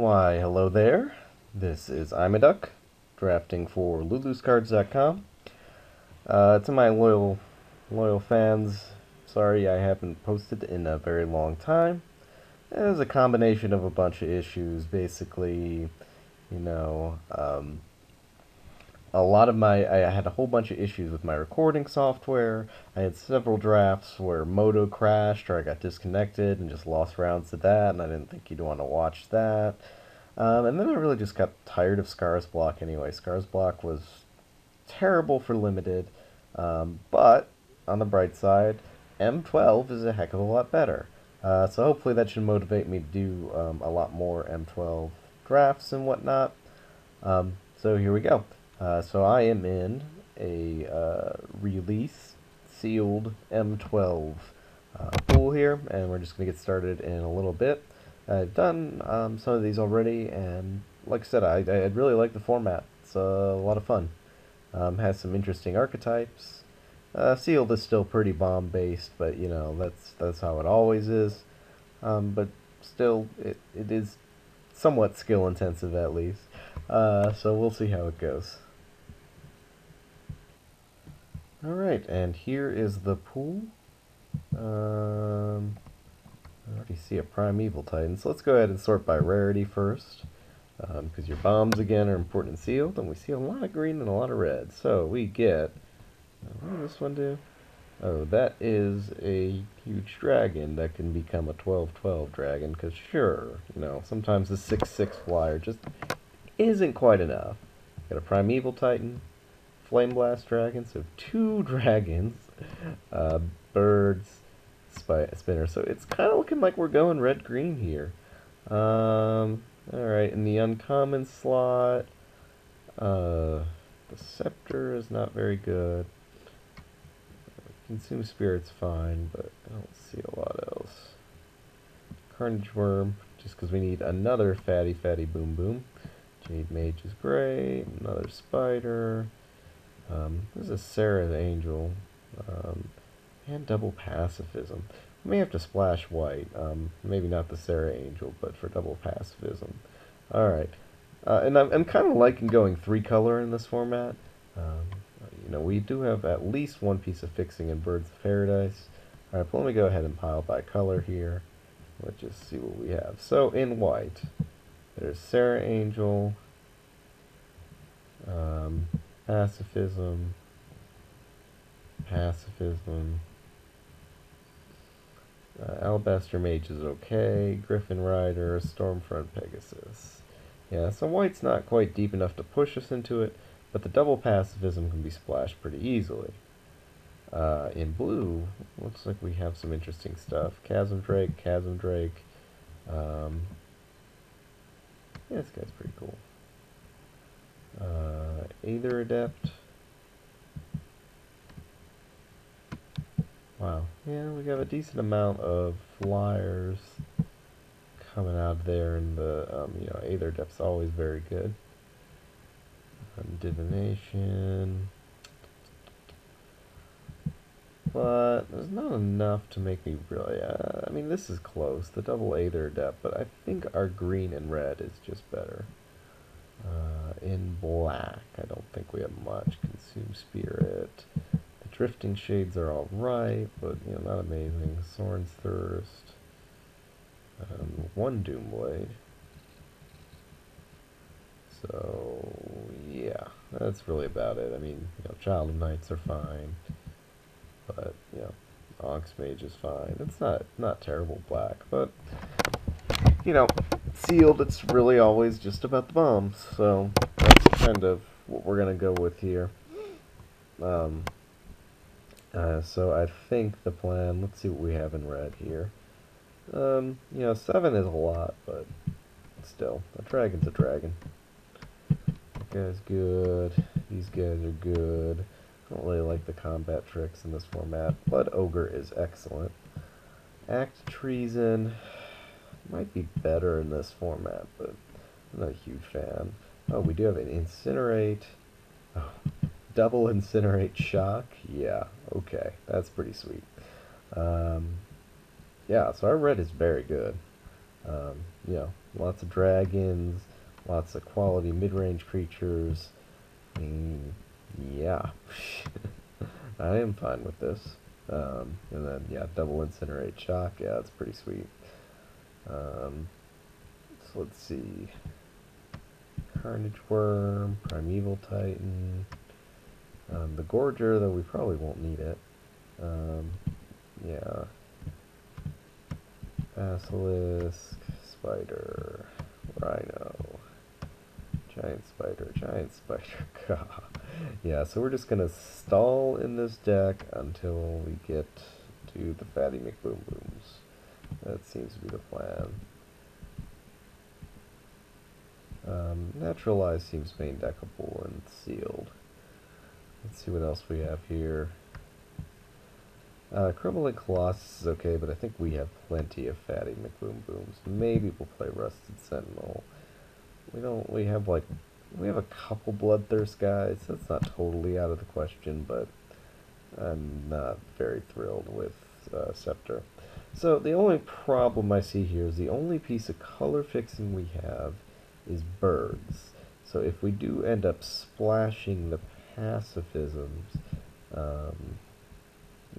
Why, hello there. This is Imaduck, drafting for LulusCards.com. To my loyal fans, sorry I haven't posted in a very long time. It was a combination of a bunch of issues, basically, you know, I had a whole bunch of issues with my recording software. I had several drafts where Moto crashed or I got disconnected and just lost rounds to that, and I didn't think you'd want to watch that. And then I really just got tired of Scars Block anyway. Scars Block was terrible for limited, but on the bright side, M12 is a heck of a lot better. So hopefully that should motivate me to do a lot more M12 drafts and whatnot. So here we go. So I am in a release sealed M12 pool here, and we're just going to get started in a little bit. I've done some of these already, and like I said, I really like the format. It's a lot of fun. Has some interesting archetypes. Sealed is still pretty bomb-based, but you know that's how it always is. But still, it is somewhat skill-intensive at least. So we'll see how it goes. Alright, and here is the pool. I already see a Primeval Titan, so let's go ahead and sort by rarity first. Because your bombs, again, are important and sealed, and we see a lot of green and a lot of red. So we get... what does this one do? Oh, that is a huge dragon that can become a 12/12 dragon, because sure, you know, sometimes the 6/6 flyer just isn't quite enough. Got a Primeval Titan, Flame Blast dragon, so 2 dragons, birds, spinner. So it's kind of looking like we're going red-green here. Alright, in the uncommon slot, the Scepter is not very good. Consume Spirit's fine, but I don't see a lot else. Carnage Worm, just because we need another fatty boom boom. Jade Mage is great. Another Spider. There's a Sarah's Angel. And double Pacifism. We may have to splash white. Maybe not the Sarah Angel, but for double Pacifism. Alright. And I'm kind of liking going 3-color in this format. You know, we do have at least one piece of fixing in Birds of Paradise. Alright, but let me go ahead and pile by color here. Let's just see what we have. So, in white, there's Sarah Angel, Pacifism, Alabaster Mage is okay, Griffin Rider, Stormfront Pegasus. Yeah, so white's not quite deep enough to push us into it, but the double Pacifism can be splashed pretty easily. In blue, looks like we have some interesting stuff. Chasm Drake. Yeah, this guy's pretty cool. Aether Adept. Wow. Yeah, we got a decent amount of flyers coming out there, and the you know, Aether Adept's always very good. Divination. But there's not enough to make me really... I mean, this is close. The double Aether Adept, but I think our green and red is just better. In black, I don't think we have much. Consume Spirit. The Drifting Shades are alright, but, you know, not amazing. Soren's Thirst. 1 Doomblade. So, yeah, that's really about it. I mean, you know, Child of Knights are fine, but, you know, Onyx Mage is fine. It's not terrible black, but, you know, sealed, it's really always just about the bombs, so that's kind of what we're going to go with here. So I think the plan, let's see what we have in red here. You know, 7 is a lot, but still, a dragon's a dragon. That guy's good. These guys are good. I don't really like the combat tricks in this format, but Ogre is excellent. Act Treason might be better in this format, but I'm not a huge fan. Oh, we do have an Incinerate. Oh, double Incinerate Shock. Yeah, okay, that's pretty sweet. Yeah, so our red is very good. You know, lots of dragons, lots of quality mid-range creatures. I mean, yeah, I am fine with this. And then, yeah, double incinerate shock. Yeah, that's pretty sweet. So let's see. Carnage Worm, Primeval Titan. The Gorger, though we probably won't need it. Yeah. Basilisk, Spider, Rhino, Giant Spider, Giant Spider. God. Yeah, so we're just gonna stall in this deck until we get to the Fatty McBoom Booms. That seems to be the plan. Naturalize seems main deckable and sealed. Let's see what else we have here. Crumbling Colossus is okay, but I think we have plenty of Fatty McBoom Booms. Maybe we'll play Rusted Sentinel. We have a couple Bloodthirst guys. That's not totally out of the question, but I'm not very thrilled with Scepter. So the only problem I see here is the only piece of color fixing we have is birds. So if we do end up splashing the pacifisms,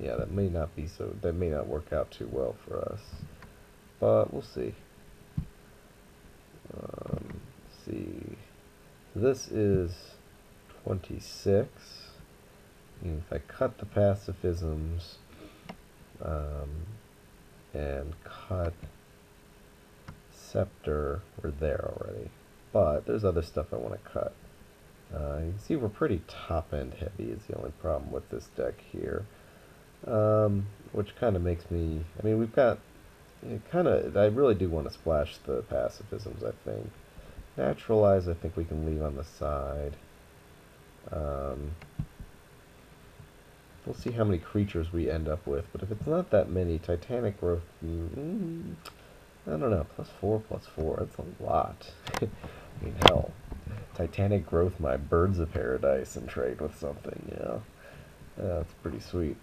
yeah, that may not work out too well for us. But we'll see. Let's see. So this is 26. And if I cut the pacifisms, and cut Scepter, we're there already. But there's other stuff I want to cut. You can see we're pretty top-end heavy is the only problem with this deck here. Which kind of makes me... I mean, we've got... I really do want to splash the pacifisms, I think. Naturalize, I think we can leave on the side. We'll see how many creatures we end up with, but if it's not that many, Titanic Growth... I don't know, +4/+4, that's a lot. I mean, hell. Titanic Growth my Birds of Paradise and trade with something, you know? That's pretty sweet.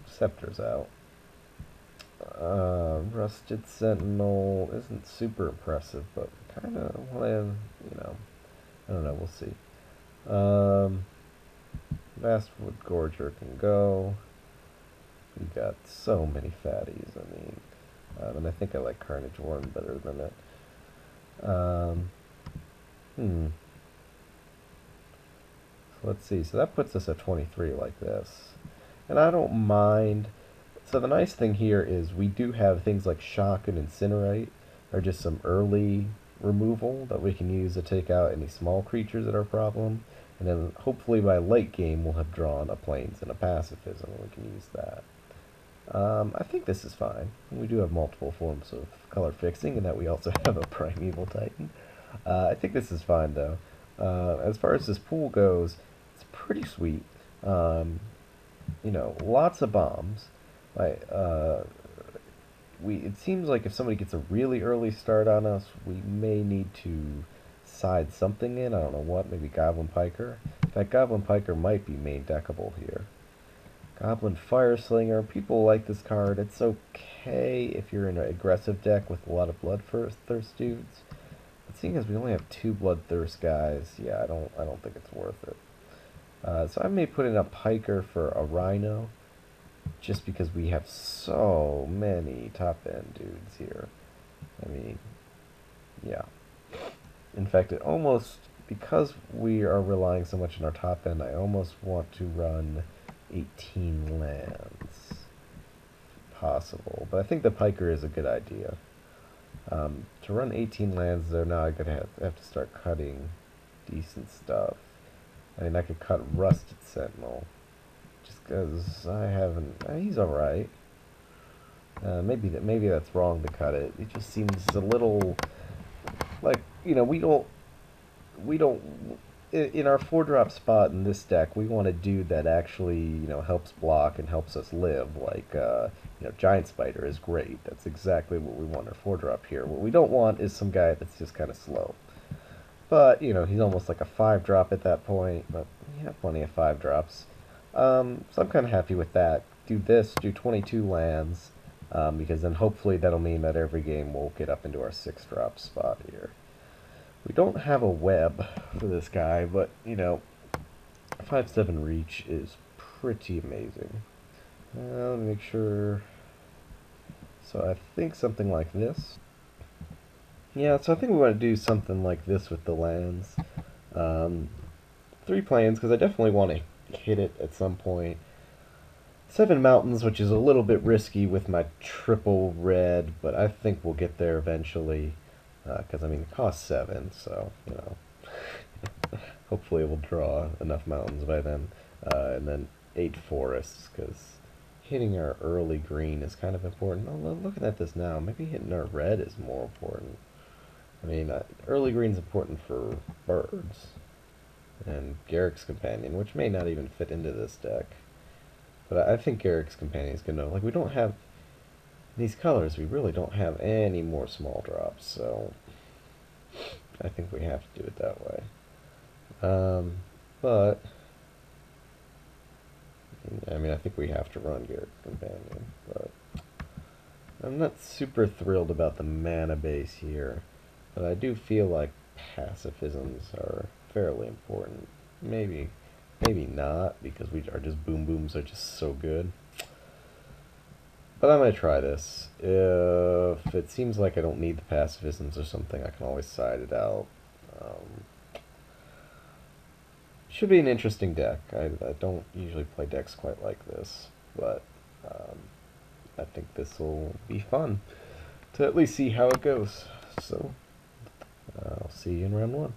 Scepter's out. Rusted Sentinel isn't super impressive, but kind of want to, I don't know, we'll see. Vastwood Gorger can go. We got so many fatties, I mean, and I think I like Carnage Worm better than it. So let's see, so that puts us at 23 like this. And I don't mind. So the nice thing here is we do have things like Shock and Incinerate, or just some early removal that we can use to take out any small creatures that are a problem. And then hopefully by late game we'll have drawn a Plains and a Pacifism and we can use that. I think this is fine. We do have multiple forms of color fixing, and that we also have a Primeval Titan. I think this is fine though. As far as this pool goes, it's pretty sweet. Lots of bombs. It seems like if somebody gets a really early start on us, we may need to side something in. I don't know what, maybe Goblin Piker. In fact, Goblin Piker might be main deckable here. Goblin Fireslinger, people like this card. It's okay if you're in an aggressive deck with a lot of Bloodthirst dudes. But seeing as we only have 2 Bloodthirst guys, yeah, I don't think it's worth it. So I may put in a Piker for a Rhino, just because we have so many top-end dudes here. I mean, yeah. In fact, because we are relying so much on our top end, I almost want to run 18 lands, if possible. But I think the Piker is a good idea. To run 18 lands, though, now I'm going to have to start cutting decent stuff. I mean, I could cut Rusted Sentinel, just because I haven't... he's alright. Maybe that's wrong to cut it. It just seems a little... like, we don't... In our 4-drop spot in this deck, we want a dude that actually, helps block and helps us live. Like, Giant Spider is great. That's exactly what we want our 4-drop here. What we don't want is some guy that's just kind of slow. But, he's almost like a 5-drop at that point. But we have plenty of 5-drops. So I'm kind of happy with that. Do this, do 22 lands. because then hopefully that'll mean that every game we'll get up into our 6-drop spot here. We don't have a web for this guy, but, you know, 5-7 reach is pretty amazing. Let me make sure. So I think something like this. Yeah, so I think we want to do something like this with the lands. 3 planes, because I definitely want to hit it at some point. 7 mountains, which is a little bit risky with my triple red, but I think we'll get there eventually. Because, I mean, it costs 7, so, you know. Hopefully we'll draw enough mountains by then. And then 8 forests, because hitting our early green is kind of important. Oh, looking at this now, maybe hitting our red is more important. I mean, early green's important for birds. And Garrick's Companion, which may not even fit into this deck. But I think Garrick's Companion is going to... Like, we don't have... These colors, we really don't have any more small drops, so... I think we have to do it that way. But... I mean, I think we have to run Garrick's Companion, but... I'm not super thrilled about the mana base here. But I do feel like pacifisms are fairly important. Maybe not, because our just boom booms are just so good. But I'm going to try this. If it seems like I don't need the pacifisms or something, I can always side it out. Should be an interesting deck. I don't usually play decks quite like this, but I think this will be fun to at least see how it goes. So, I'll see you in round 1.